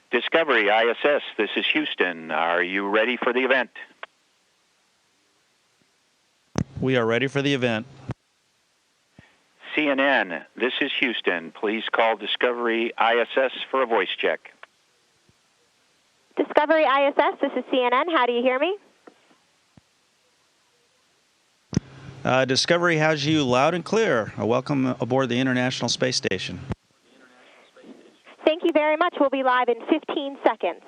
Discovery ISS, this is Houston. Are you ready for the event? We are ready for the event. CNN, this is Houston. Please call Discovery ISS for a voice check. Discovery ISS, this is CNN. How do you hear me? Discovery has you loud and clear. Welcome aboard the International Space Station. Thank you very much. We'll be live in 15 seconds.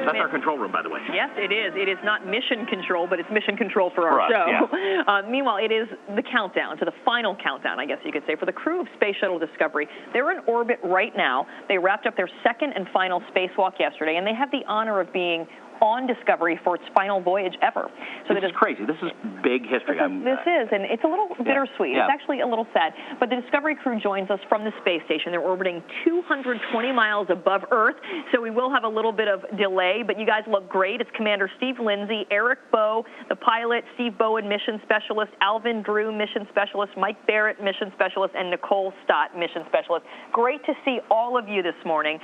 That's our control room, by the way. Yes, it is. It is not mission control, but it's mission control for our show. Yeah. Meanwhile, it is the countdown to the final countdown, I guess you could say, for the crew of Space Shuttle Discovery. They're in orbit right now. They wrapped up their second and final spacewalk yesterday, and they have the honor of being on Discovery for its final voyage ever. So this is crazy. This is big history. This is, and it's a little bittersweet. Yeah. It's actually a little sad. But the Discovery crew joins us from the space station. They're orbiting 220 miles above Earth, so we will have a little bit of delay, but you guys look great. It's Commander Steve Lindsay, Eric Bowe, the pilot, Steve Bowen, mission specialist, Alvin Drew, mission specialist, Mike Barrett, mission specialist, and Nicole Stott, mission specialist. Great to see all of you this morning.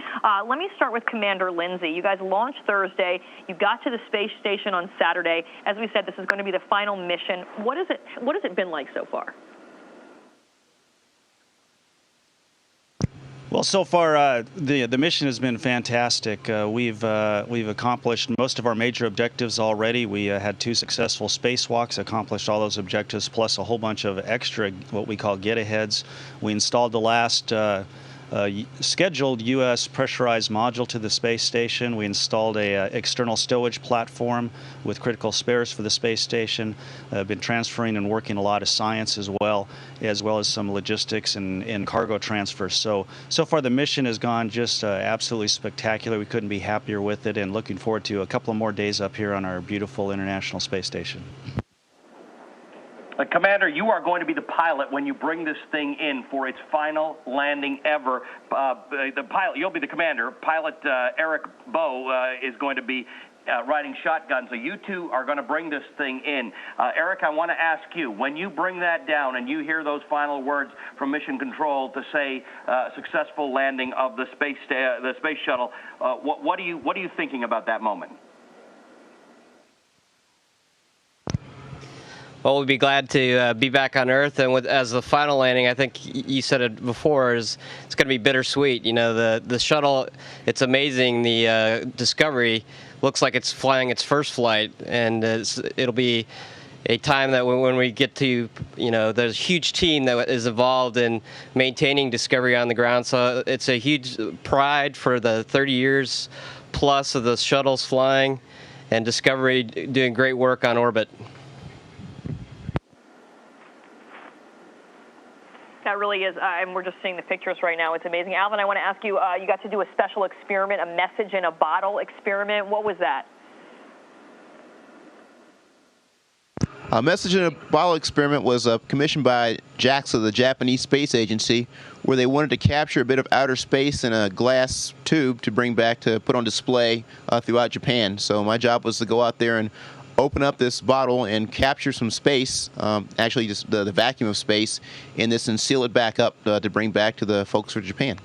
Let me start with Commander Lindsay. You guys launched Thursday. You got to the space station on Saturday. As we said, this is going to be the final mission. What has it been like so far? Well, so far the mission has been fantastic. We've accomplished most of our major objectives already. We had 2 successful spacewalks, accomplished all those objectives, plus a whole bunch of extra what we call get-aheads. We installed the last scheduled U.S. pressurized module to the space station. We installed a external stowage platform with critical spares for the space station. Been transferring and working a lot of science as well as some logistics and cargo transfers. So far the mission has gone just absolutely spectacular. We couldn't be happier with it, and looking forward to a couple of more days up here on our beautiful International Space Station. Commander, you are going to be the pilot when you bring this thing in for its final landing ever. The pilot, you'll be the commander. Pilot Eric Bowe is going to be riding shotgun. So you two are going to bring this thing in. Eric, I want to ask you, when you bring that down and you hear those final words from Mission Control to say successful landing of the space shuttle, what are you thinking about that moment? Well, we'd be glad to be back on Earth, and as the final landing, I think you said it before, it's going to be bittersweet. You know, the shuttle, it's amazing. The Discovery looks like it's flying its first flight, and it'll be a time that when we get to, there's a huge team that is involved in maintaining Discovery on the ground. So it's a huge pride for the 30 years plus of the shuttles flying, and Discovery doing great work on orbit. That really is, and we're just seeing the pictures right now. It's amazing. Alvin, I want to ask you, you got to do a special experiment, a message in a bottle experiment. What was that? A message in a bottle experiment was commissioned by JAXA, the Japanese Space Agency, where they wanted to capture a bit of outer space in a glass tube to bring back to put on display throughout Japan. So my job was to go out there and open up this bottle and capture some space, actually just the vacuum of space in this, and seal it back up to bring back to the folks for Japan.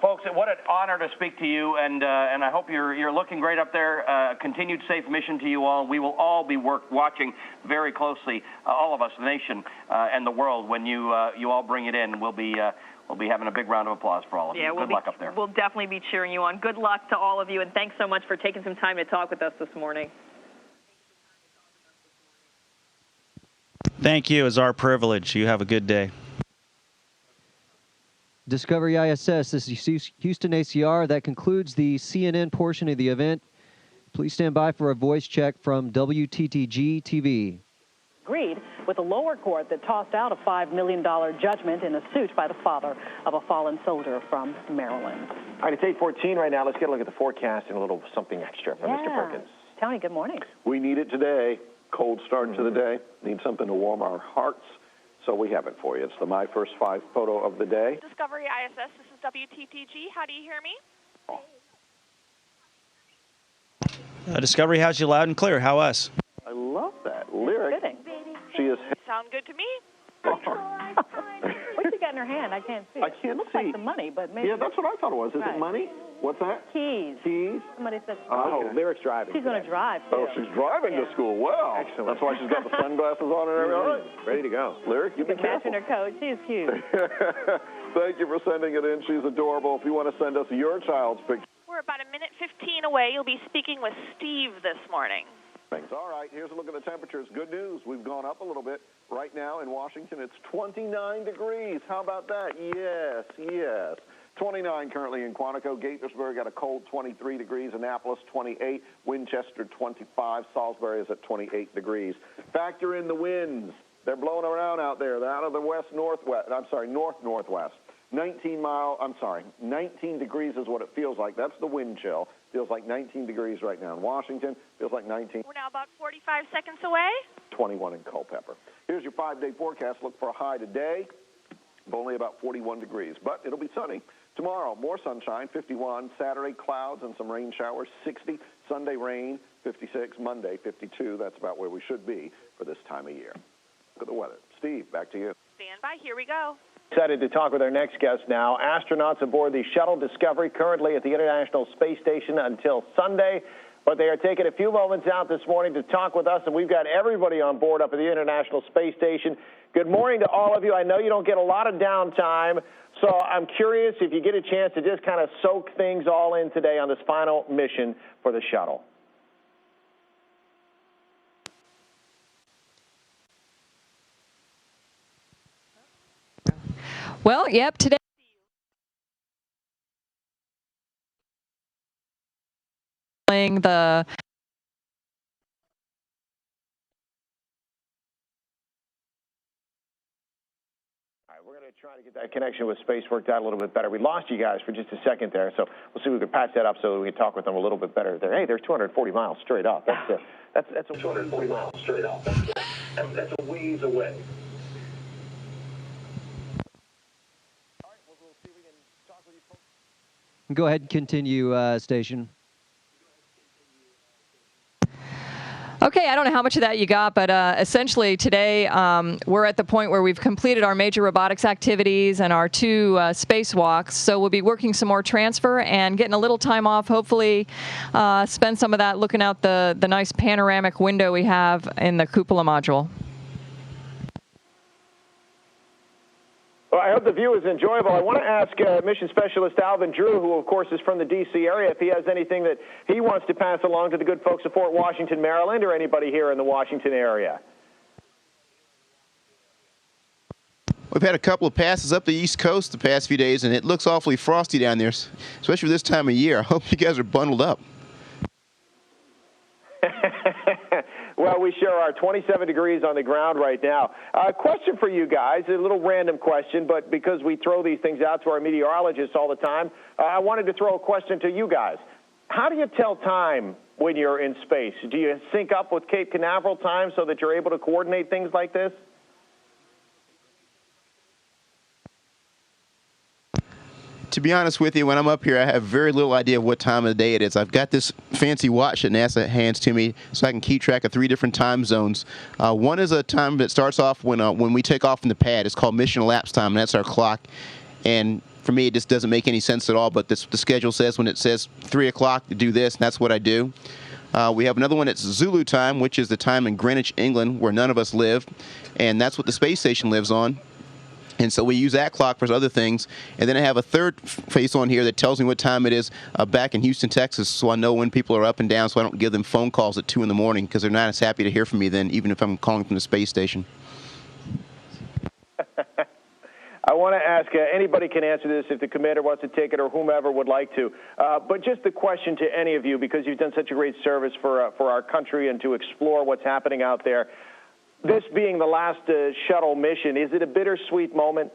Folks, what an honor to speak to you, and I hope you're looking great up there. Continued safe mission to you all. We will all be watching very closely, all of us, the nation and the world, when you all bring it in. We'll be having a big round of applause for all of you. Good luck up there. We'll definitely be cheering you on. Good luck to all of you, and thanks so much for taking some time to talk with us this morning. Thank you. It's our privilege. You have a good day. Discovery ISS, this is Houston ACR. That concludes the CNN portion of the event. Please stand by for a voice check from WTTG TV. Agreed with a lower court that tossed out a $5 million judgment in a suit by the father of a fallen soldier from Maryland. All right, it's 8:14 right now. Let's get a look at the forecast and a little something extra from Mr. Perkins. Tony, good morning. We need it today. Cold start to the day. Need something to warm our hearts. So we have it for you. It's the My First 5 photo of the day. Discovery ISS, this is WTTG. How do you hear me? Discovery has you loud and clear. How us? I love that. Lyric. She is. Sound good to me? What's she got in her hand? I can't see. I can't it looks see. like some money, but maybe. Yeah, that's what I thought it was. Is it money? What's that? Keys. Keys? Somebody said. Oh, okay. Lyric's driving. She's going to drive, too. Oh, she's driving to school. Wow. Excellent. That's why she's got the sunglasses on and everything. All right. Ready to go. Lyric, you be Matching careful. her coat. She's cute. Thank you for sending it in. She's adorable. If you want to send us your child's picture. We're about a minute 15 away. You'll be speaking with Steve this morning. Thanks. All right, here's a look at the temperatures. Good news. We've gone up a little bit. Right now in Washington, it's 29 degrees. How about that? Yes, yes. 29 currently in Quantico. Gaithersburg at a cold 23 degrees. Annapolis, 28. Winchester, 25. Salisbury is at 28 degrees. Factor in the winds. They're blowing around out there. They're out of the north-northwest. 19 degrees is what it feels like. That's the wind chill. Feels like 19 degrees right now in Washington. Feels like 19. We're now about 45 seconds away. 21 in Culpeper. Here's your 5-day forecast. Look for a high today of only about 41 degrees, but it'll be sunny. Tomorrow, more sunshine, 51. Saturday, clouds and some rain showers, 60. Sunday, rain, 56. Monday, 52. That's about where we should be for this time of year. Look at the weather. Steve, back to you. Stand by. Here we go. Excited to talk with our next guest now. Astronauts aboard the Shuttle Discovery currently at the International Space Station until Sunday. But they are taking a few moments out this morning to talk with us, and we've got everybody on board up at the International Space Station. Good morning to all of you. I know you don't get a lot of downtime, so I'm curious if you get a chance to just kind of soak things all in today on this final mission for the shuttle. Well, yep, today the We're going to try to get that connection with space worked out a little bit better. We lost you guys for just a second there, so we'll see if we can patch that up so that we can talk with them a little bit better there. Hey, they're 240 miles straight up. That's 240 miles straight up. That's a ways away. Go ahead and continue, station. Okay, I don't know how much of that you got, but essentially today we're at the point where we've completed our major robotics activities and our 2 spacewalks. So we'll be working some more transfer and getting a little time off, hopefully spend some of that looking out the nice panoramic window we have in the cupola module. Well, I hope the view is enjoyable. I want to ask Mission Specialist Alvin Drew, who, of course, is from the D.C. area, if he has anything that he wants to pass along to the good folks of Fort Washington, Maryland, or anybody here in the Washington area. We've had a couple of passes up the East Coast the past few days, and it looks awfully frosty down there, especially this time of year. I hope you guys are bundled up. Well, we sure are. 27 degrees on the ground right now. Question for you guys, a little random question, but because we throw these things out to our meteorologists all the time, I wanted to throw a question to you guys. How do you tell time when you're in space? Do you sync up with Cape Canaveral time so that you're able to coordinate things like this? To be honest with you, when I'm up here, I have very little idea of what time of the day it is. I've got this fancy watch that NASA hands to me so I can keep track of 3 different time zones. One is a time that starts off when we take off from the pad. It's called mission elapsed time, and that's our clock. And for me, it just doesn't make any sense at all, but the schedule says when it says 3 o'clock to do this, and that's what I do. We have another one that's Zulu time, which is the time in Greenwich, England, where none of us live, and that's what the space station lives on. And so we use that clock for other things. And then I have a third face on here that tells me what time it is back in Houston, Texas, so I know when people are up and down so I don't give them phone calls at 2 in the morning because they're not as happy to hear from me then, even if I'm calling from the space station. I want to ask, anybody can answer this if the commander wants to take it or whomever would like to. But just the question to any of you, because you've done such a great service for our country and to explore what's happening out there. This being the last shuttle mission, is it a bittersweet moment?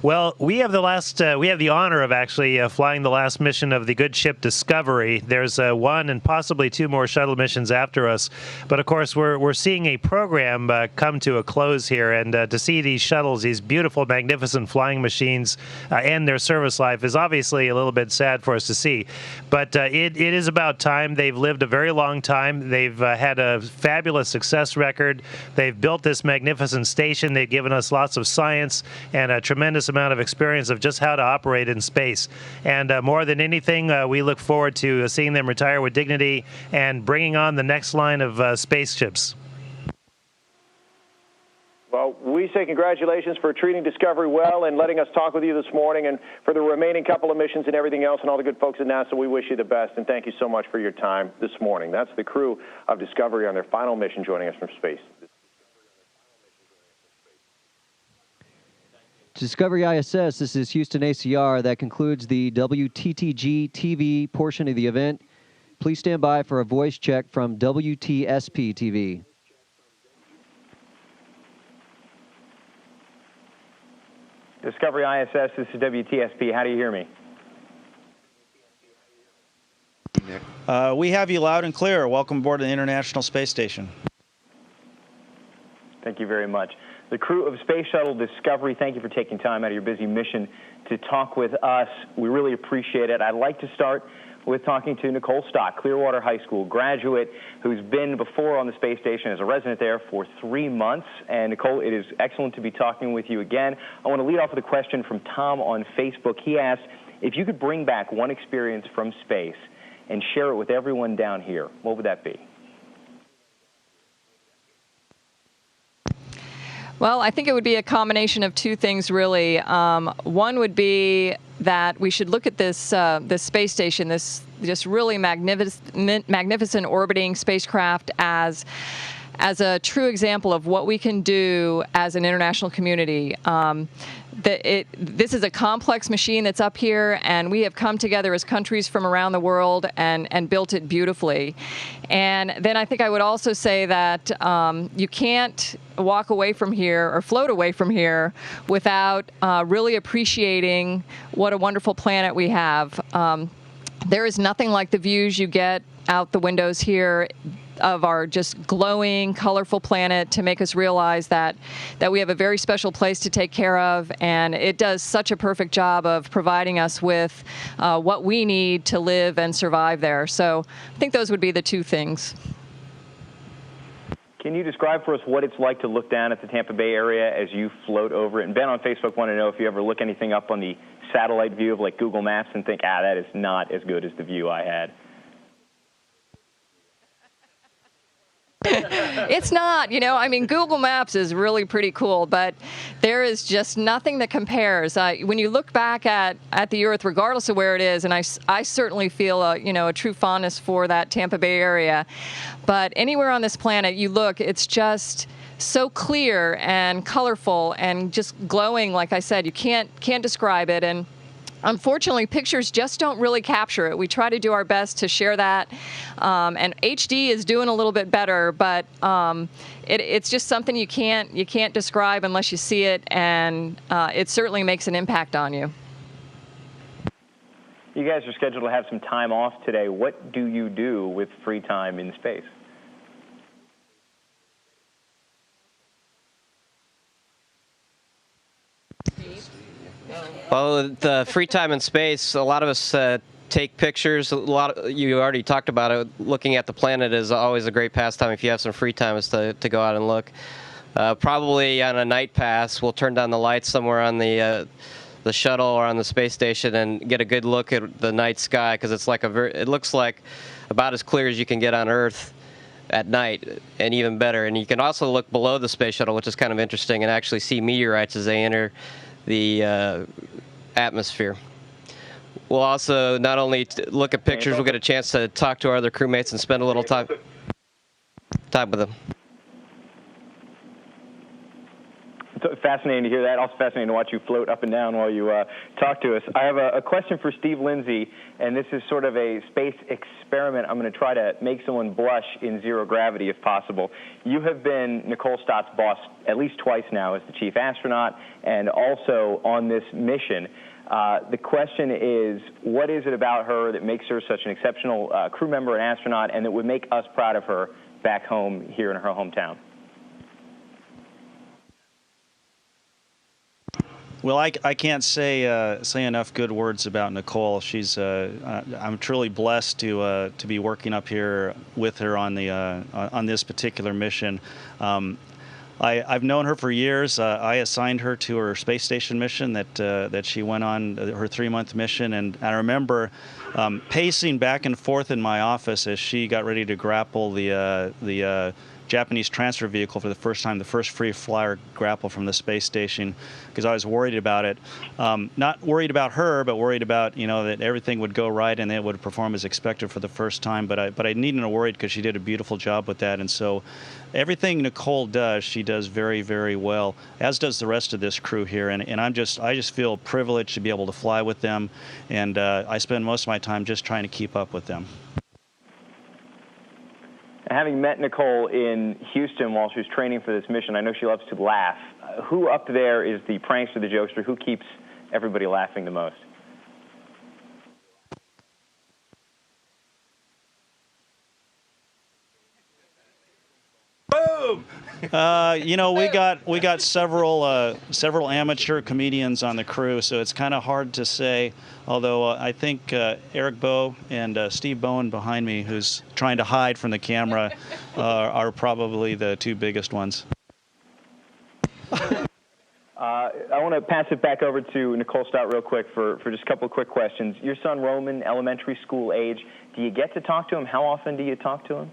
Well, we have the honor of actually flying the last mission of the good ship Discovery. There's one and possibly two more shuttle missions after us, but of course we're seeing a program come to a close here, and to see these shuttles, these beautiful, magnificent flying machines, end their service life is obviously a little bit sad for us to see. But it is about time. They've lived a very long time. They've had a fabulous success record. They've built this magnificent station. They've given us lots of science and a tremendous amount of experience of just how to operate in space. And more than anything, we look forward to seeing them retire with dignity and bringing on the next line of spaceships. Well, we say congratulations for treating Discovery well and letting us talk with you this morning, and for the remaining couple of missions and everything else and all the good folks at NASA, we wish you the best, and thank you so much for your time this morning. That's the crew of Discovery on their final mission joining us from space. Discovery ISS, this is Houston ACR. That concludes the WTTG TV portion of the event. Please stand by for a voice check from WTSP TV. Discovery ISS, this is WTSP. How do you hear me? We have you loud and clear. Welcome aboard the International Space Station. Thank you very much. The crew of Space Shuttle Discovery, thank you for taking time out of your busy mission to talk with us. We really appreciate it. I'd like to start with talking to Nicole Stock, Clearwater High School graduate who's been before on the space station as a resident there for 3 months. And Nicole, it is excellent to be talking with you again. I want to lead off with a question from Tom on Facebook. He asked, if you could bring back one experience from space and share it with everyone down here, what would that be? Well, I think it would be a combination of two things, really. One would be that we should look at this this space station, this just really magnificent orbiting spacecraft as a true example of what we can do as an international community. This is a complex machine that's up here, and we have come together as countries from around the world and built it beautifully. And then I think I would also say that you can't walk away from here or float away from here without really appreciating what a wonderful planet we have. There is nothing like the views you get out the windows here of our just glowing, colorful planet to make us realize that we have a very special place to take care of, and it does such a perfect job of providing us with what we need to live and survive there. So I think those would be the two things. Can you describe for us what it's like to look down at the Tampa Bay area as you float over it? And Ben on Facebook wanted to know if you ever look anything up on the satellite view of like Google Maps and think, that is not as good as the view I had. It's not, I mean, Google Maps is really pretty cool, but there is just nothing that compares. When you look back at the Earth, regardless of where it is, and I certainly feel a true fondness for that Tampa Bay area, but anywhere on this planet you look, it's just so clear and colorful and just glowing. Like I said, you can't describe it, and unfortunately, pictures just don't really capture it. We try to do our best to share that, and HD is doing a little bit better, but it's just something you can't describe unless you see it, and it certainly makes an impact on you. You guys are scheduled to have some time off today. What do you do with free time in space? Well, the free time in space, a lot of us take pictures. You already talked about it. Looking at the planet is always a great pastime if you have some free time, is to go out and look. Probably on a night pass, we'll turn down the lights somewhere on the shuttle or on the space station and get a good look at the night sky, because it's like it looks like about as clear as you can get on Earth at night, and even better. And you can also look below the space shuttle, which is kind of interesting, and actually see meteorites as they enter the atmosphere. We'll also not only look at pictures, we'll get a chance to talk to our other crewmates and spend a little time with them. fascinating to hear that. Also fascinating to watch you float up and down while you talk to us. I have a question for Steve Lindsay, and this is sort of a space experiment. I'm going to try to make someone blush in zero gravity if possible. You have been Nicole Stott's boss at least twice now as the chief astronaut and also on this mission. The question is, what is it about her that makes her such an exceptional crew member and astronaut and that would make us proud of her back home here in her hometown? Well, I can't say enough good words about Nicole. She's I'm truly blessed to be working up here with her on the on this particular mission. I've known her for years. I assigned her to her space station mission that she went on, her 3-month mission, and I remember pacing back and forth in my office as she got ready to grapple the Japanese transfer vehicle for the first time, the first free flyer grapple from the space station, because I was worried about it. Not worried about her, but worried about, that everything would go right and it would perform as expected for the first time. But I needn't have worried because she did a beautiful job with that. And so everything Nicole does, she does very, very well, as does the rest of this crew here. And I just feel privileged to be able to fly with them. And I spend most of my time just trying to keep up with them. Having met Nicole in Houston while she was training for this mission, I know she loves to laugh. Who up there is the prankster, the jokester? Who keeps everybody laughing the most? Boom! We got several amateur comedians on the crew, so it's kind of hard to say. Although I think Eric Bowe and Steve Bowen behind me, who's trying to hide from the camera, are probably the two biggest ones. I want to pass it back over to Nicole Stott real quick for just a couple of quick questions. Your son Roman, elementary school age, do you get to talk to him? How often do you talk to him?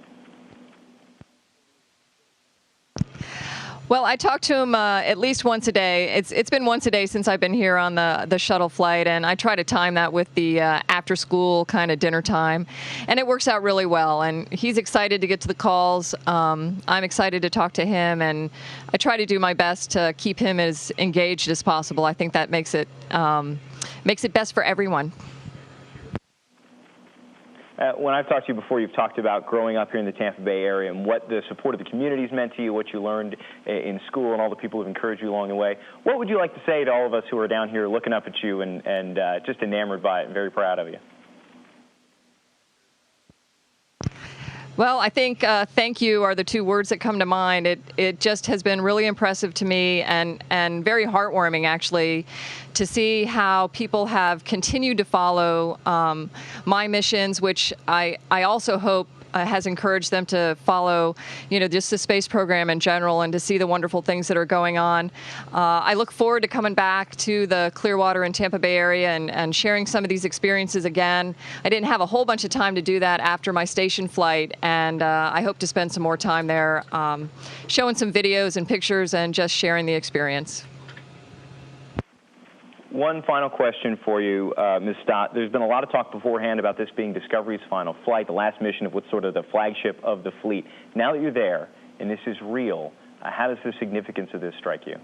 Well, I talk to him at least once a day. It's been once a day since I've been here on the shuttle flight, and I try to time that with the after-school kind of dinner time, and it works out really well. And he's excited to get to the calls. I'm excited to talk to him, and I try to do my best to keep him as engaged as possible. I think that makes it best for everyone. When I've talked to you before, you've talked about growing up here in the Tampa Bay area and what the support of the community's meant to you, what you learned in school, and all the people who've encouraged you along the way. What would you like to say to all of us who are down here looking up at you and just enamored by it and very proud of you? Well, I think thank you are the two words that come to mind. It just has been really impressive to me and very heartwarming, actually, to see how people have continued to follow my missions, which I also hope has encouraged them to follow, just the space program in general and to see the wonderful things that are going on. I look forward to coming back to the Clearwater and Tampa Bay area and sharing some of these experiences again. I didn't have a whole bunch of time to do that after my station flight, and I hope to spend some more time there showing some videos and pictures and just sharing the experience. One final question for you, Ms. Stott. There's been a lot of talk beforehand about this being Discovery's final flight, the last mission of what's sort of the flagship of the fleet. Now that you're there and this is real, how does the significance of this strike you?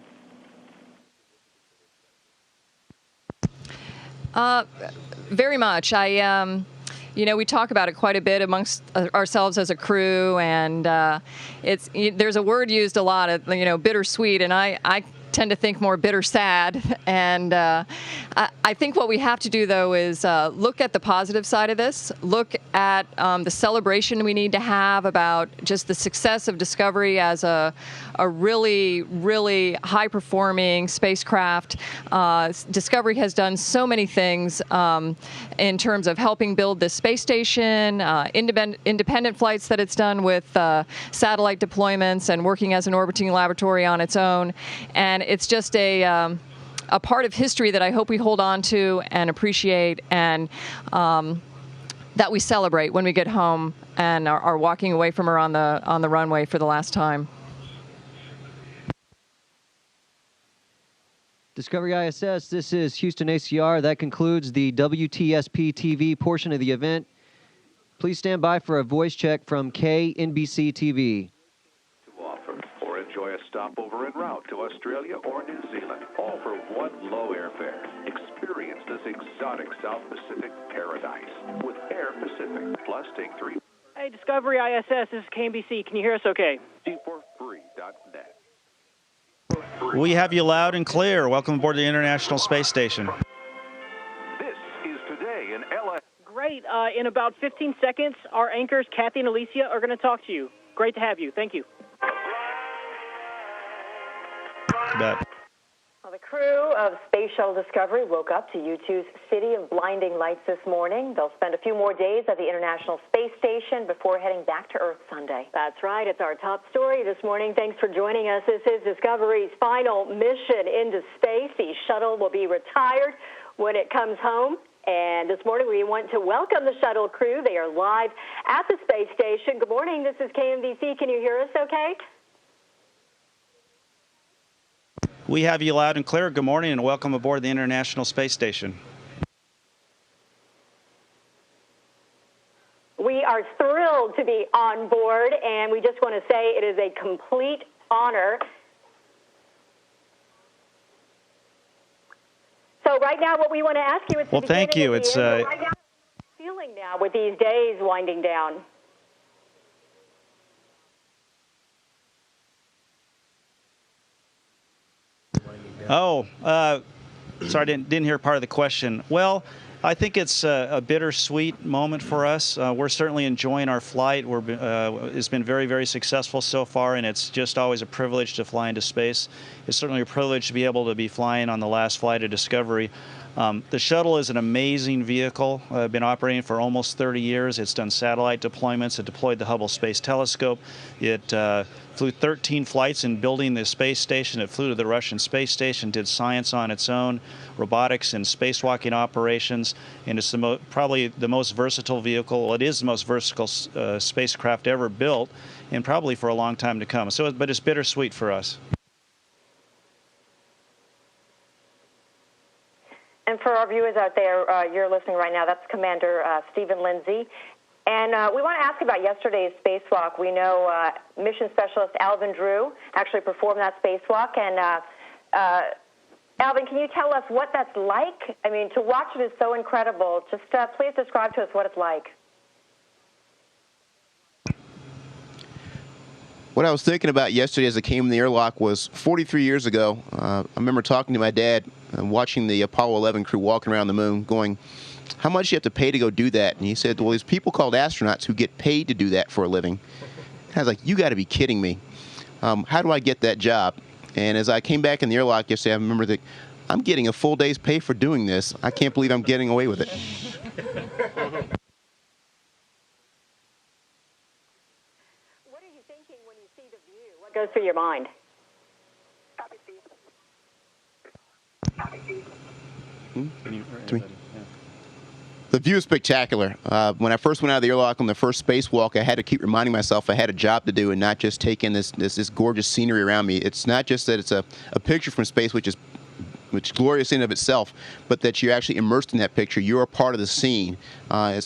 Very much. We talk about it quite a bit amongst ourselves as a crew, and there's a word used a lot, bittersweet, and I tend to think more bitter sad. And I think what we have to do, though, is look at the positive side of this, look at the celebration we need to have about just the success of Discovery as a really, really high-performing spacecraft. Discovery has done so many things in terms of helping build this space station, independent flights that it's done with satellite deployments and working as an orbiting laboratory on its own. And it's just a part of history that I hope we hold on to and appreciate, and that we celebrate when we get home and are walking away from her on the runway for the last time. Discovery ISS, this is Houston ACR. That concludes the WTSP TV portion of the event. Please stand by for a voice check from KNBC TV. Too often, or enjoy a stopover en route to Australia or New Zealand, all for one low airfare. Experience this exotic South Pacific paradise with Air Pacific. Plus, take 3. Hey, Discovery ISS, this is KMBC. Can you hear us okay? T4free.net. We have you loud and clear. Welcome aboard the International Space Station. This is Today in LA. Great. In about 15 seconds, our anchors, Kathy and Alicia, are going to talk to you. Great to have you. Thank you. Bet. Well, the crew of Space Shuttle Discovery woke up to U2's City of Blinding Lights this morning. They'll spend a few more days at the International Space Station before heading back to Earth Sunday. That's right. It's our top story this morning. Thanks for joining us. This is Discovery's final mission into space. The shuttle will be retired when it comes home. And this morning we want to welcome the shuttle crew. They are live at the space station. Good morning. This is KMBC. Can you hear us okay? We have you loud and clear. Good morning and welcome aboard the International Space Station. We are thrilled to be on board, and we just want to say it is a complete honor. So right now what we want to ask you is well, thank you. It's right now, feeling now with these days winding down. Oh, sorry, didn't hear part of the question. Well, I think it's a bittersweet moment for us. We're certainly enjoying our flight. It's been very, very successful so far, and it's just always a privilege to fly into space. It's certainly a privilege to be able to be flying on the last flight of Discovery. The shuttle is an amazing vehicle. Been operating for almost 30 years. It's done satellite deployments. It deployed the Hubble Space Telescope. It flew 13 flights in building the space station. It flew to the Russian space station, did science on its own, robotics and spacewalking operations, and it's probably the most versatile vehicle. Well, it is the most versatile spacecraft ever built, and probably for a long time to come. So, but it's bittersweet for us. And for our viewers out there, you're listening right now, that's Commander Stephen Lindsay. And we want to ask about yesterday's spacewalk. We know mission specialist Alvin Drew actually performed that spacewalk. And Alvin, can you tell us what that's like? I mean, to watch it is so incredible. Just please describe to us what it's like. What I was thinking about yesterday as I came in the airlock was 43 years ago. I remember talking to my dad and watching the Apollo 11 crew walking around the moon going, how much do you have to pay to go do that? And he said, well, there's people called astronauts who get paid to do that for a living. And I was like, you got to be kidding me. How do I get that job? And as I came back in the airlock yesterday, I remember that I'm getting a full day's pay for doing this. I can't believe I'm getting away with it. What goes through your mind? The view is spectacular. When I first went out of the airlock on the first spacewalk, I had to keep reminding myself I had a job to do and not just take in this gorgeous scenery around me. It's not just that it's a picture from space, which is glorious in of itself, but that you're actually immersed in that picture. You're a part of the scene.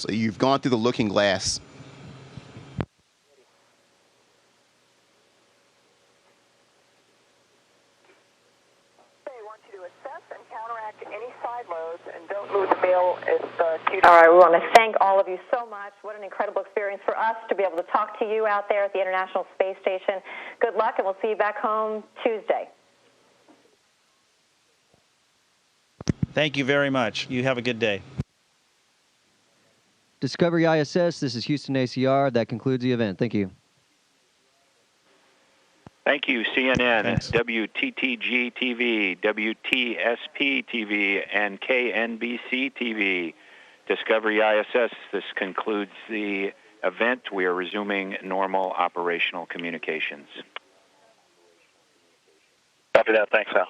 You've gone through the looking glass. All right, we want to thank all of you so much. What an incredible experience for us to be able to talk to you out there at the International Space Station. Good luck, and we'll see you back home Tuesday. Thank you very much. You have a good day. Discovery ISS, this is Houston ACR. That concludes the event. Thank you. Thank you, CNN, Thanks. WTTG TV, WTSP TV, and KNBC TV. Discovery ISS, this concludes the event. We are resuming normal operational communications. Copy that. Thanks, Al.